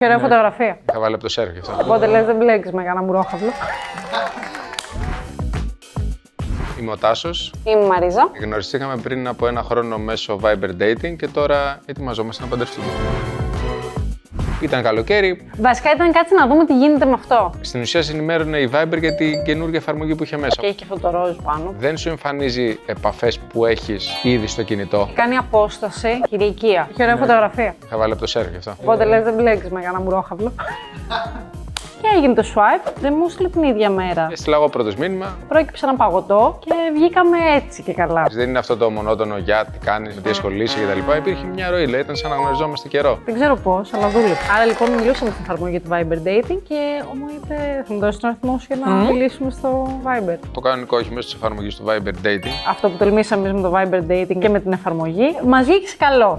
Και ωραία φωτογραφία. Θα βάλει από το σέρφ αυτό. Οπότε λες δεν μπλέκεις με κανένα μουρόχαυλο. Είμαι ο Τάσος. Είμαι η Μαρίζα. Γνωριστήκαμε πριν από 1 χρόνο μέσω Viber Dating και τώρα ετοιμαζόμαστε να παντρευτούμε. Ήταν καλοκαίρι. Βασικά ήταν κάτσε να δούμε τι γίνεται με αυτό. Στην ουσία συνημέρωνε η Viber για την καινούργια εφαρμογή που είχε μέσα. Και έχει και αυτό το ροζ πάνω. Δεν σου εμφανίζει επαφές που έχεις ήδη στο κινητό. Κάνει απόσταση και ηλικία. Έχει ωραία φωτογραφία. Θα βάλει από το σέρφ αυτό. Οπότε λες δεν μπλέκεις με κανένα μουρόχαυλο. Και έγινε το swipe, δεν μου έστειλε την ίδια μέρα. Έστειλα εγώ πρώτος μήνυμα. Πρόκειψε ένα παγωτό και βγήκαμε έτσι και καλά. Δεν είναι αυτό το μονότονο για τι κάνεις, με τι ασχολείσαι κτλ. Υπήρχε μια ροή, λέει, ήταν σαν να γνωριζόμαστε καιρό. Δεν ξέρω πώς, αλλά δούλεψε. Άρα λοιπόν μιλούσαμε στην εφαρμογή του Viber Dating και μου είπε θα μου δώσει τον αριθμό σου για να μιλήσουμε στο Viber. Το κανονικό, όχι μέσω της εφαρμογής του Viber Dating. Αυτό που τολμήσαμε εμείς με το Viber Dating και με την εφαρμογή, μας βγήκε καλό.